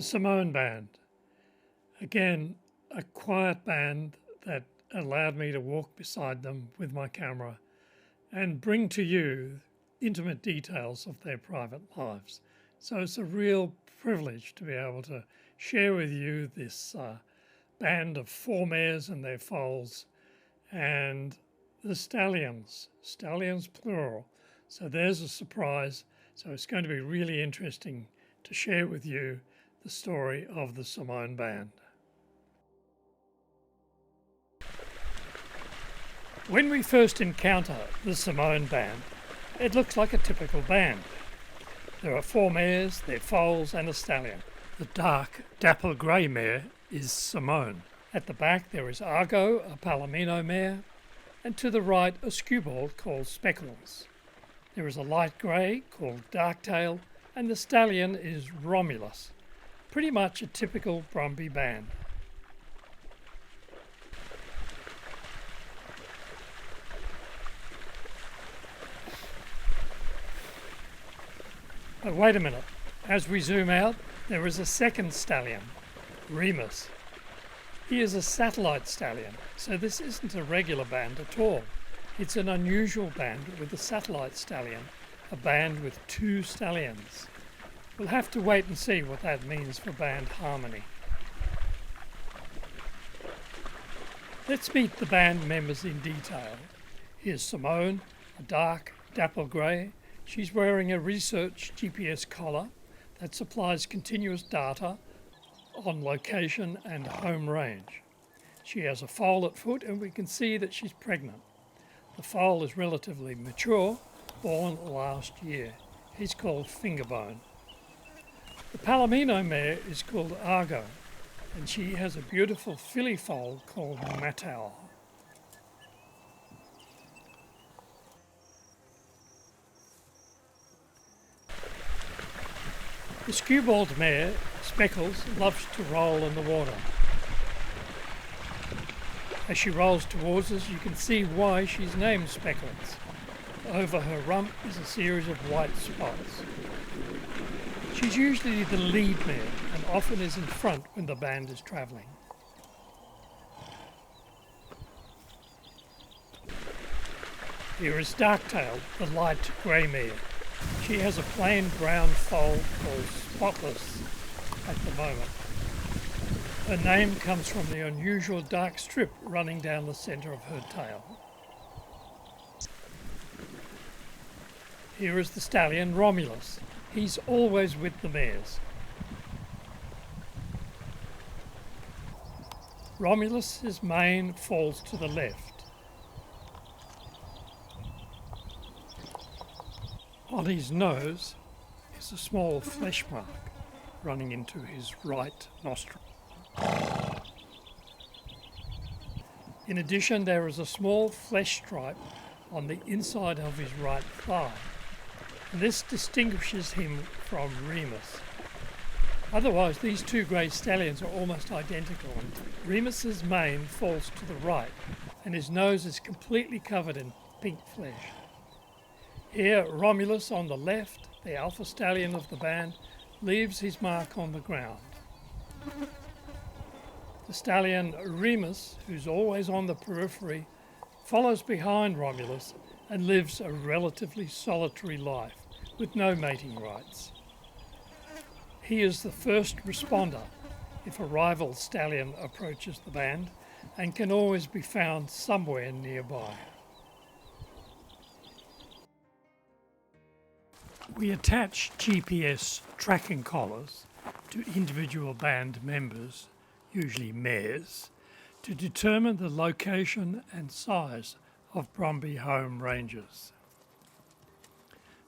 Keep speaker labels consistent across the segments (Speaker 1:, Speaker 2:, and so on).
Speaker 1: Simone Band. Again, a quiet band that allowed me to walk beside them with my camera and bring to you intimate details of their private lives. So it's a real privilege to be able to share with you this band of 4 mares and their foals and the stallions plural. So there's a surprise. So it's going to be really interesting to share with you the story of the Simone Band. When we first encounter the Simone Band, it looks like a typical band. There are 4 mares, their foals and a stallion. The dark dappled grey mare is Simone. At the back there is Argo, a Palomino mare, and to the right a skewbald called Speckles. There is a light grey called Darktail, and the stallion is Romulus. Pretty much a typical Brumby band. But wait a minute, as we zoom out, there is a second stallion, Remus. He is a satellite stallion, so this isn't a regular band at all. It's an unusual band with a satellite stallion, a band with 2 stallions. We'll have to wait and see what that means for band harmony. Let's meet the band members in detail. Here's Simone, a dark dapple grey. She's wearing a research GPS collar that supplies continuous data on location and home range. She has a foal at foot and we can see that she's pregnant. The foal is relatively mature, born last year. He's called Fingerbone. The Palomino mare is called Argo and she has a beautiful filly foal called Matau. The skewbald mare, Speckles, loves to roll in the water. As she rolls towards us, you can see why she's named Speckles. Over her rump is a series of white spots. She's usually the lead mare and often is in front when the band is travelling. Here is Darktail, the light grey mare. She has a plain brown foal called Spotless at the moment. Her name comes from the unusual dark strip running down the centre of her tail. Here is the stallion Romulus. He's always with the mares. Romulus's mane falls to the left. On his nose is a small flesh mark running into his right nostril. In addition, there is a small flesh stripe on the inside of his right thigh. This distinguishes him from Remus. Otherwise, these 2 grey stallions are almost identical. Remus's mane falls to the right and his nose is completely covered in pink flesh. Here, Romulus on the left, the alpha stallion of the band, leaves his mark on the ground. The stallion Remus, who's always on the periphery, follows behind Romulus and lives a relatively solitary life with no mating rights. He is the first responder if a rival stallion approaches the band and can always be found somewhere nearby. We attach GPS tracking collars to individual band members, usually mares, to determine the location and size of Brumby home ranges.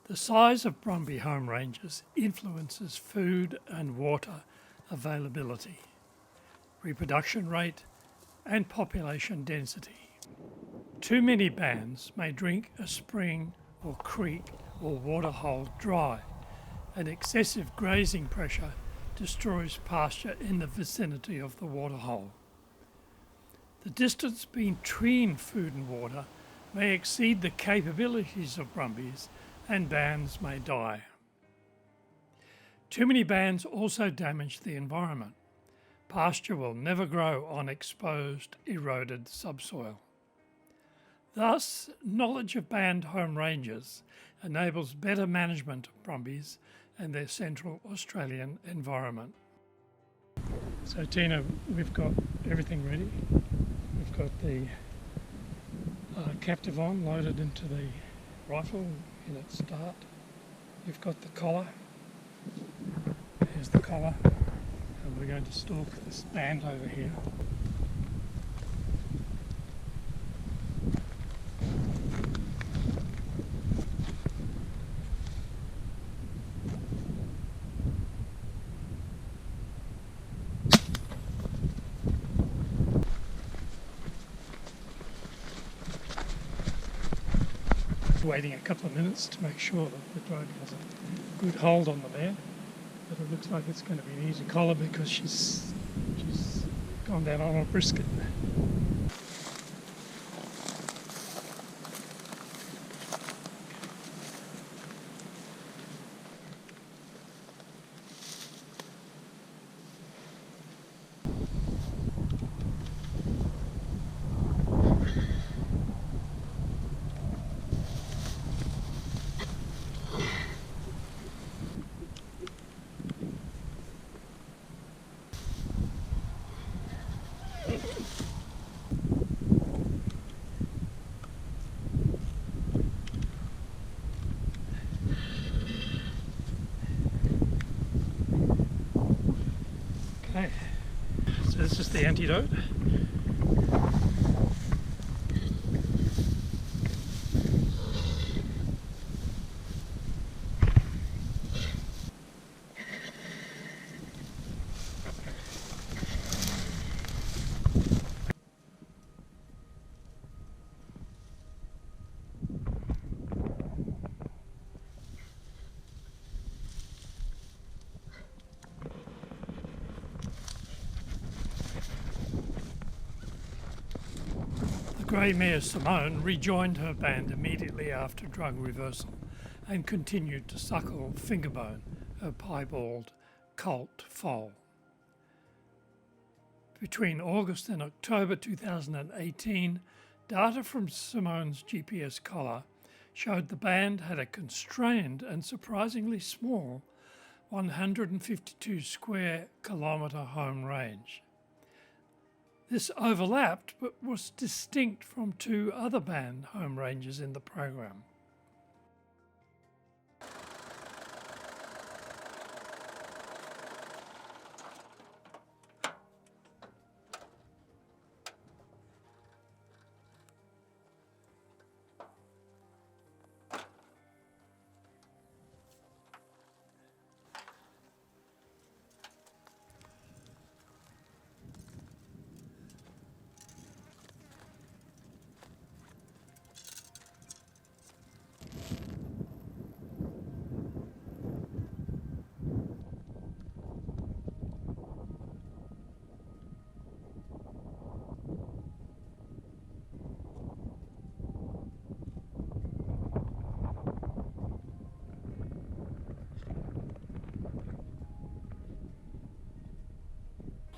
Speaker 1: The size of Brumby home ranges influences food and water availability, reproduction rate and population density. Too many bands may drink a spring or creek or waterhole dry, and excessive grazing pressure destroys pasture in the vicinity of the waterhole. The distance between food and water may exceed the capabilities of Brumbies and bands may die. Too many bands also damage the environment. Pasture will never grow on exposed, eroded subsoil. Thus, knowledge of band home ranges enables better management of brumbies and their Central Australian environment. So Tina, we've got everything ready. We've got the captive on, loaded into the rifle in its start. We've got the collar. Here's the collar. And we're going to stalk this band over here. Waiting a couple of minutes to make sure that the drug has a good hold on the mare, but it looks like it's going to be an easy collar because she's gone down on a brisket. Okay, so this is the antidote. Grey mare Simone rejoined her band immediately after drug reversal and continued to suckle Fingerbone, her piebald colt foal. Between August and October 2018, data from Simone's GPS collar showed the band had a constrained and surprisingly small 152 square kilometre home range. This overlapped but was distinct from two other band home ranges in the program.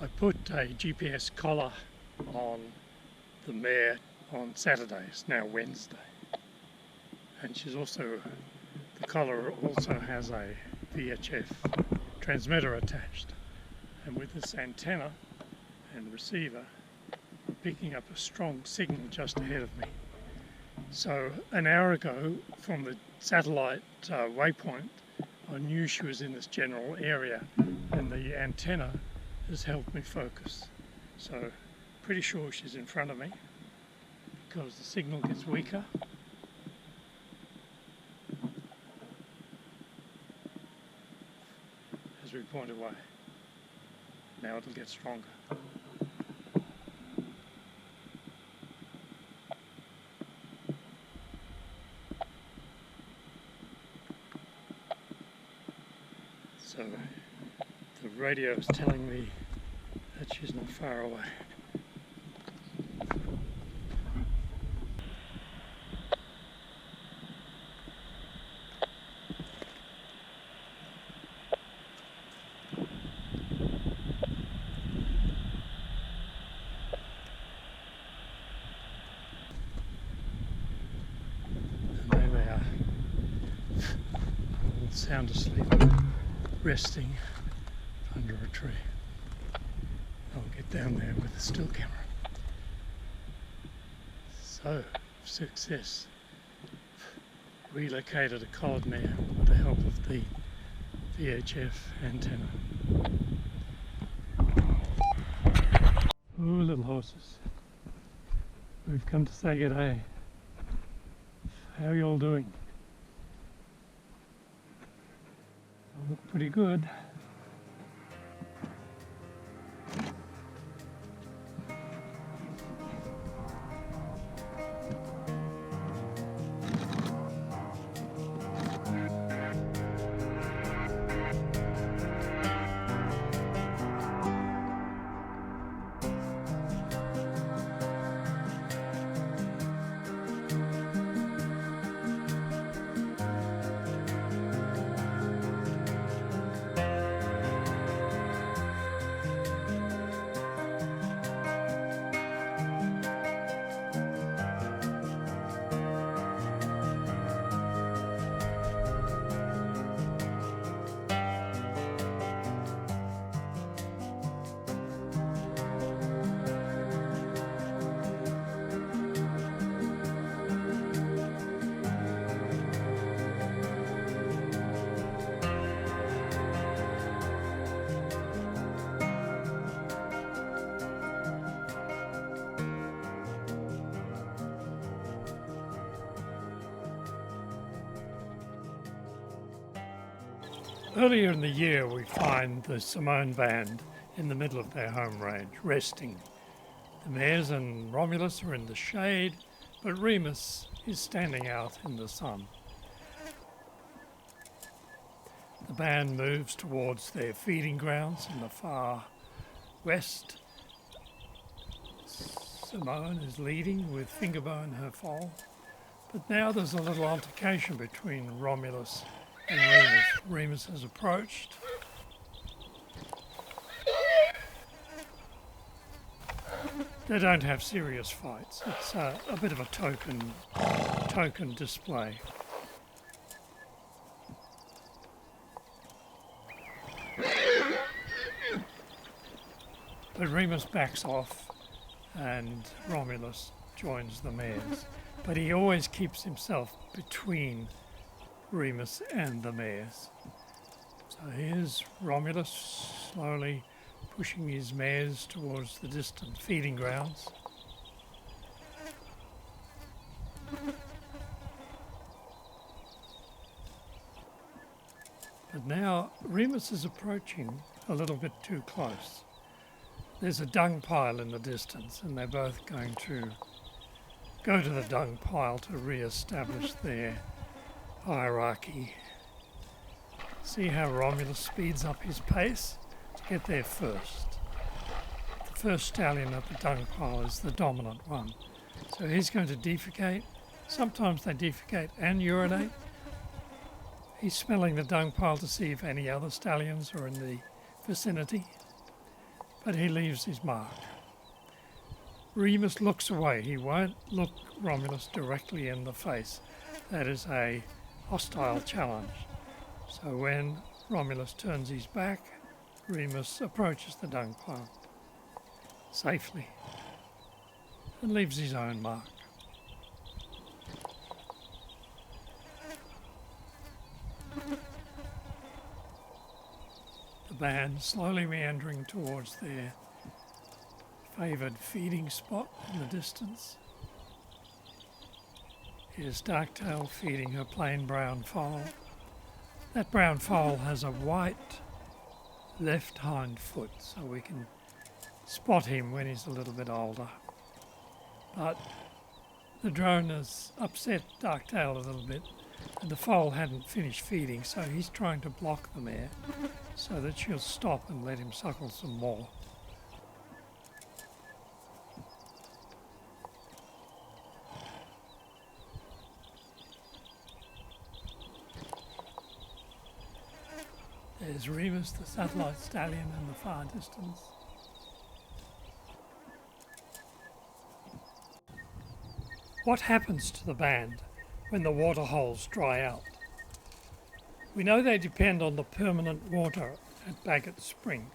Speaker 1: I put a GPS collar on the mare on Saturday, it's now Wednesday, and the collar also has a VHF transmitter attached, and with this antenna and receiver I'm picking up a strong signal just ahead of me. So an hour ago from the satellite waypoint I knew she was in this general area, and the antenna has helped me focus. So pretty sure she's in front of me because the signal gets weaker. As we point away. Now it'll get stronger. So the radio is telling me that she's not far away. sound asleep, resting under a tree. I'll get down there with a still camera. So, success. Relocated a collared mare with the help of the VHF antenna. Ooh, little horses. We've come to say g'day. How are you all doing? You look pretty good. Earlier in the year we find the Simone Band in the middle of their home range, resting. The mares and Romulus are in the shade, but Remus is standing out in the sun. The band moves towards their feeding grounds in the far west. Simone is leading with Fingerbone, her foal, but now there's a little altercation between Romulus and Remus. Remus has approached. They don't have serious fights. It's a bit of a token display. But Remus backs off and Romulus joins the mares. But he always keeps himself between Remus and the mares. So here's Romulus slowly pushing his mares towards the distant feeding grounds. But now Remus is approaching a little bit too close. There's a dung pile in the distance and they're both going to go to the dung pile to re-establish their hierarchy. See how Romulus speeds up his pace to get there first. The first stallion at the dung pile is the dominant one. So he's going to defecate. Sometimes they defecate and urinate. He's smelling the dung pile to see if any other stallions are in the vicinity. But he leaves his mark. Remus looks away. He won't look Romulus directly in the face. That is a hostile challenge. So when Romulus turns his back, Remus approaches the dung pile safely and leaves his own mark. The band slowly meandering towards their favoured feeding spot in the distance. Here's Darktail feeding her plain brown foal. That brown foal has a white left hind foot, so we can spot him when he's a little bit older. But the drone has upset Darktail a little bit, and the foal hadn't finished feeding, so he's trying to block the mare so that she'll stop and let him suckle some more. There's Remus, the satellite stallion, in the far distance. What happens to the band when the water holes dry out? We know they depend on the permanent water at Bagot Spring,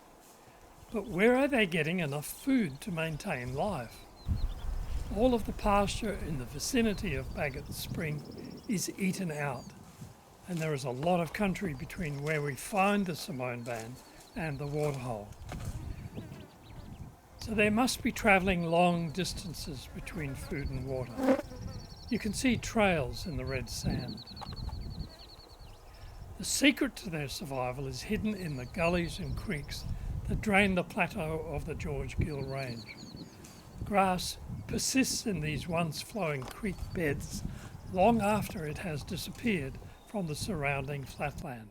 Speaker 1: but where are they getting enough food to maintain life? All of the pasture in the vicinity of Bagot Spring is eaten out, and there is a lot of country between where we find the Simone Band and the waterhole. So they must be travelling long distances between food and water. You can see trails in the red sand. The secret to their survival is hidden in the gullies and creeks that drain the plateau of the George Gill Range. Grass persists in these once flowing creek beds long after it has disappeared from the surrounding flatland.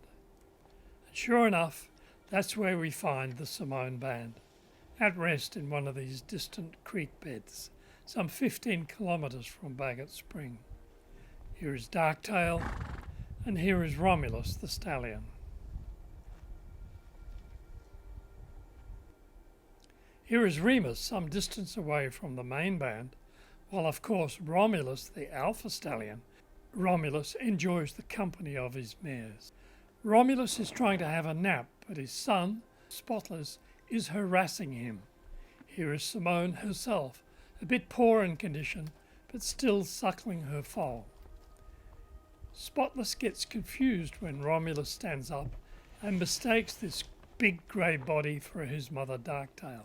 Speaker 1: And sure enough, that's where we find the Simone Band, at rest in one of these distant creek beds, some 15 kilometres from Bagot Spring. Here is Darktail, and here is Romulus the stallion. Here is Remus, some distance away from the main band, while of course Romulus, the alpha stallion, Romulus enjoys the company of his mares. Romulus is trying to have a nap, but his son, Spotless, is harassing him. Here is Simone herself, a bit poor in condition, but still suckling her foal. Spotless gets confused when Romulus stands up and mistakes this big grey body for his mother Darktail.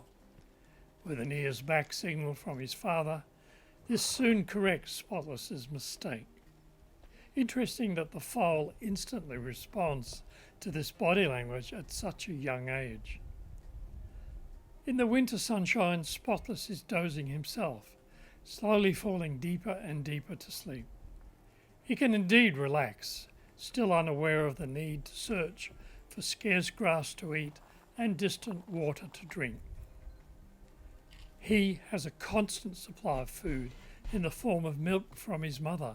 Speaker 1: With an ears back signal from his father, this soon corrects Spotless's mistake. Interesting that the foal instantly responds to this body language at such a young age. In the winter sunshine, Spotless is dozing himself, slowly falling deeper and deeper to sleep. He can indeed relax, still unaware of the need to search for scarce grass to eat and distant water to drink. He has a constant supply of food in the form of milk from his mother.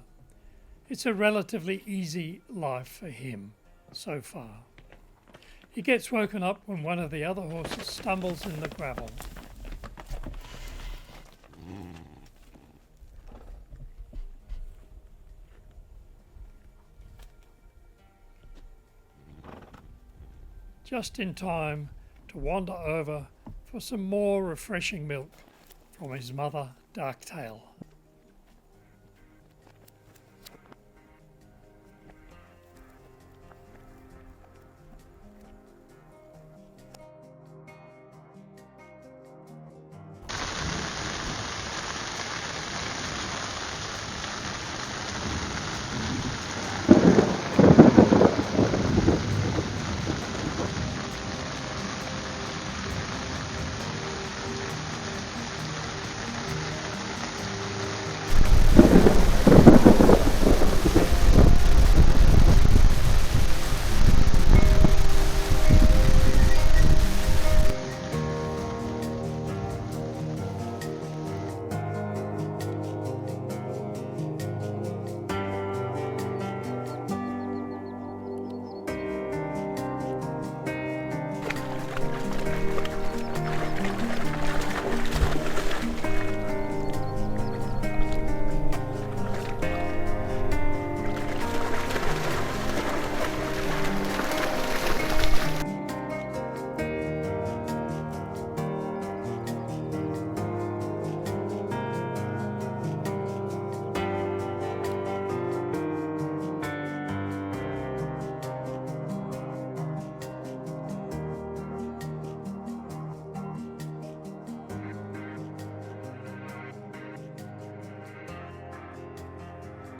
Speaker 1: It's a relatively easy life for him so far. He gets woken up when one of the other horses stumbles in the gravel. Just in time to wander over for some more refreshing milk from his mother, Darktail.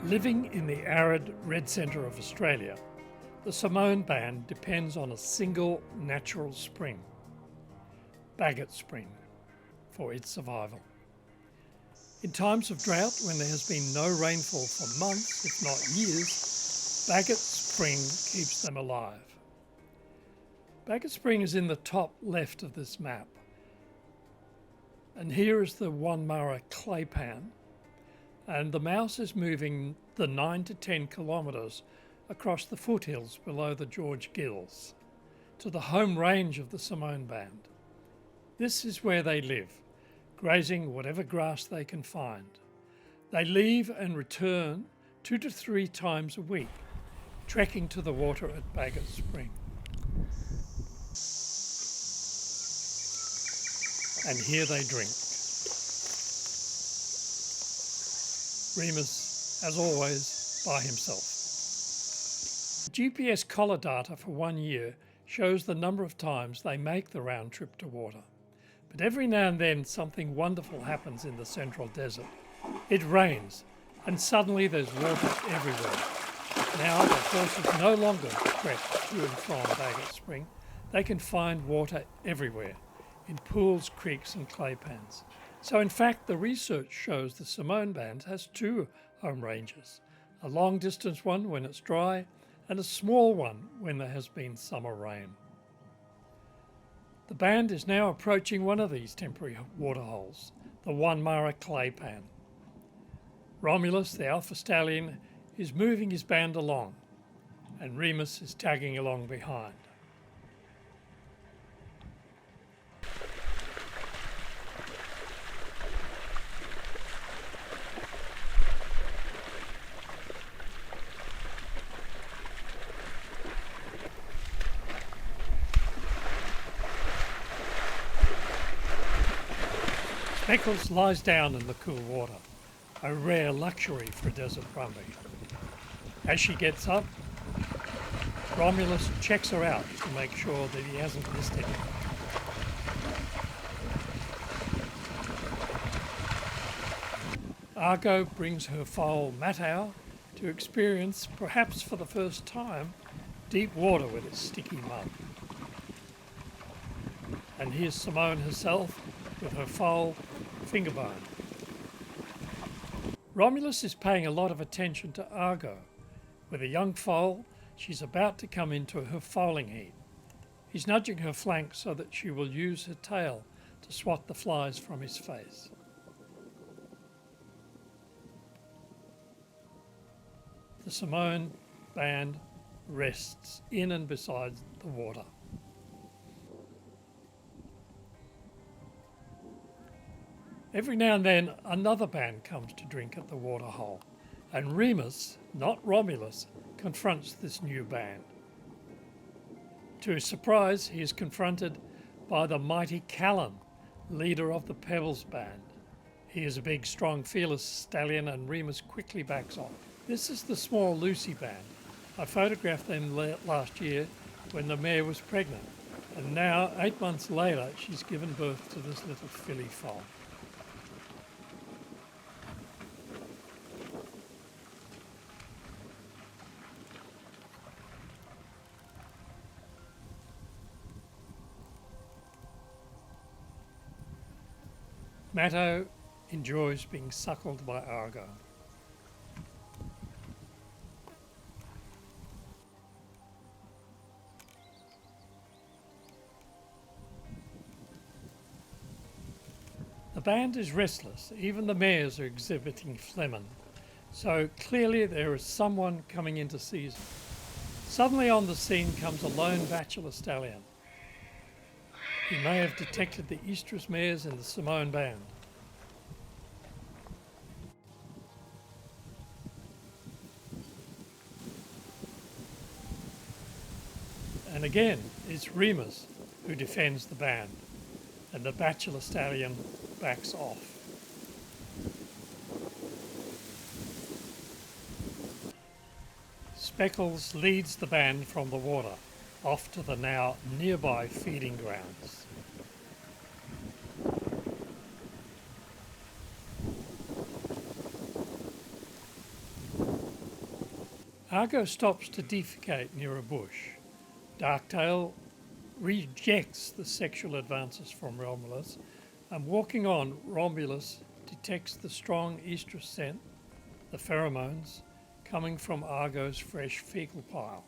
Speaker 1: Living in the arid red centre of Australia, the Simone Band depends on a single natural spring, Bagot Spring, for its survival. In times of drought, when there has been no rainfall for months, if not years, Bagot Spring keeps them alive. Bagot Spring is in the top left of this map. And here is the Wanmara clay pan, and the mouse is moving the 9 to 10 kilometres across the foothills below the George Gills to the home range of the Simone Band. This is where they live, grazing whatever grass they can find. They leave and return 2 to 3 times a week, trekking to the water at Bagot Spring. And here they drink. Remus, as always, by himself. GPS collar data for 1 year shows the number of times they make the round trip to water. But every now and then something wonderful happens in the central desert. It rains, and suddenly there's water everywhere. Now the horses no longer trek to and from Bagot Spring. They can find water everywhere, in pools, creeks and clay pans. So in fact the research shows the Simone Band has two home ranges, a long distance one when it's dry and a small one when there has been summer rain. The band is now approaching one of these temporary waterholes, the One Mare clay pan. Romulus, the alpha stallion, is moving his band along, and Remus is tagging along behind. Speckles lies down in the cool water, a rare luxury for a desert Brumby. As she gets up, Romulus checks her out to make sure that he hasn't missed anything. Argo brings her foal Matau to experience, perhaps for the first time, deep water with its sticky mud. And here's Simone herself with her foal Fingerbone. Romulus is paying a lot of attention to Argo. With a young foal, she's about to come into her foaling heat. He's nudging her flank so that she will use her tail to swat the flies from his face. The Simone Band rests in and beside the water. Every now and then another band comes to drink at the waterhole, and Remus, not Romulus, confronts this new band. To his surprise, he is confronted by the mighty Callan, leader of the Pebbles band. He is a big, strong, fearless stallion, and Remus quickly backs off. This is the small Lucy band. I photographed them last year when the mare was pregnant, and now, 8 months later, she's given birth to this little filly foal. Matau enjoys being suckled by Argo. The band is restless, even the mares are exhibiting phlegm, so clearly there is someone coming into season. Suddenly on the scene comes a lone bachelor stallion. He may have detected the oestrus mares in the Simone Band. And again, it's Remus who defends the band, and the bachelor stallion backs off. Speckles leads the band from the water, off to the now nearby feeding grounds. Argo stops to defecate near a bush. Darktail rejects the sexual advances from Romulus, and walking on, Romulus detects the strong oestrus scent, the pheromones, coming from Argo's fresh fecal pile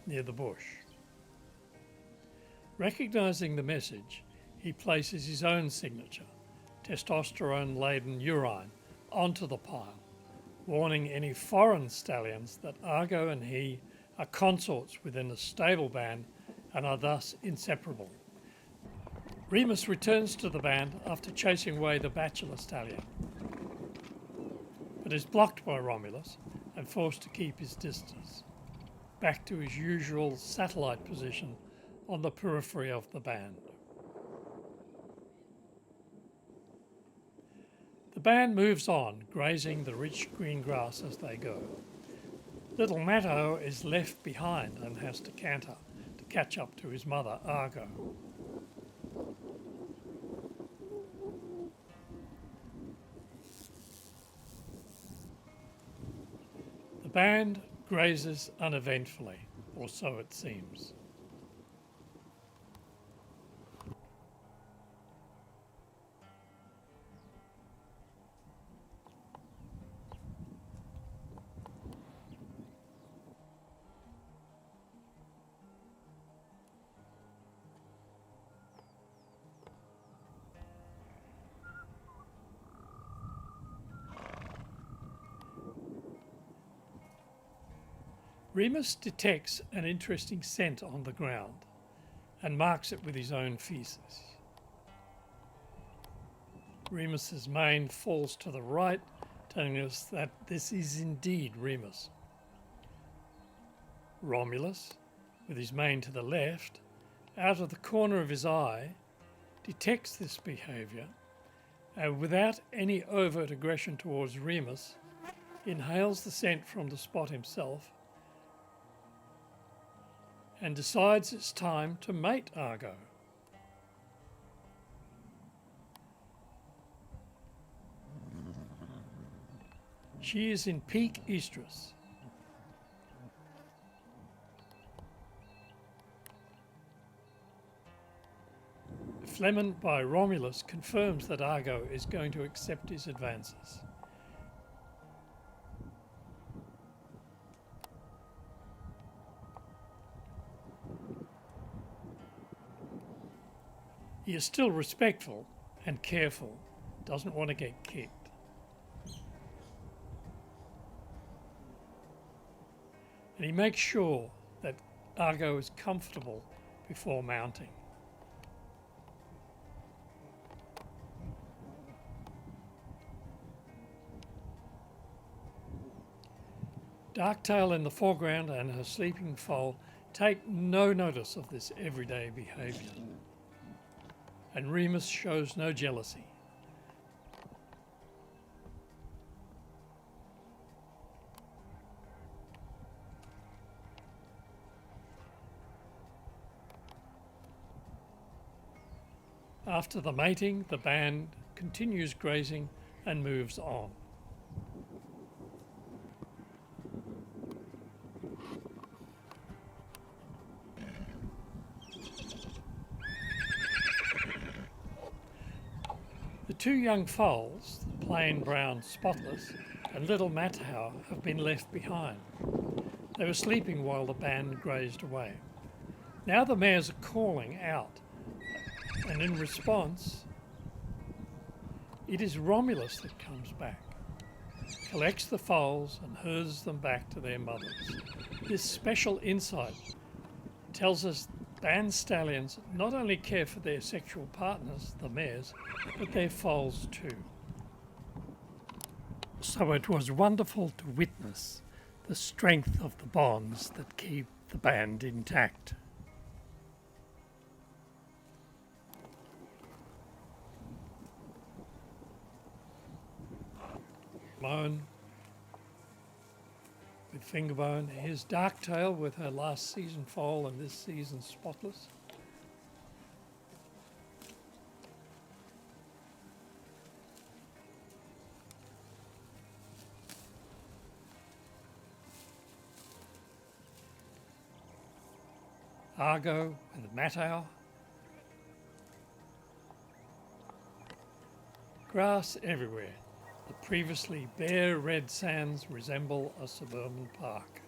Speaker 1: near the bush. Recognising the message, he places his own signature, testosterone-laden urine, onto the pile, warning any foreign stallions that Argo and he are consorts within a stable band and are thus inseparable. Remus returns to the band after chasing away the bachelor stallion, but is blocked by Romulus and forced to keep his distance, back to his usual satellite position on the periphery of the band. The band moves on, grazing the rich green grass as they go. Little Matau is left behind and has to canter to catch up to his mother, Argo. The band grazes uneventfully, or so it seems. Remus detects an interesting scent on the ground and marks it with his own feces. Remus's mane falls to the right, telling us that this is indeed Remus. Romulus, with his mane to the left, out of the corner of his eye, detects this behaviour and, without any overt aggression towards Remus, inhales the scent from the spot himself and decides it's time to mate Argo. She is in peak oestrus. Phlegm by Romulus confirms that Argo is going to accept his advances. He is still respectful and careful, doesn't want to get kicked. And he makes sure that Argo is comfortable before mounting. Darktail in the foreground and her sleeping foal take no notice of this everyday behaviour. And Remus shows no jealousy. After the mating, the band continues grazing and moves on. The two young foals, the plain brown spotless and little Matau, have been left behind. They were sleeping while the band grazed away. Now the mares are calling out, and in response, it is Romulus that comes back, collects the foals and herds them back to their mothers. This special insight tells us band stallions not only care for their sexual partners, the mares, but their foals too. So it was wonderful to witness the strength of the bonds that keep the band intact. Moan with Fingerbone, here's Darktail with her last season foal and this season spotless. Argo with Matau. Grass everywhere. The previously bare red sands resemble a suburban park.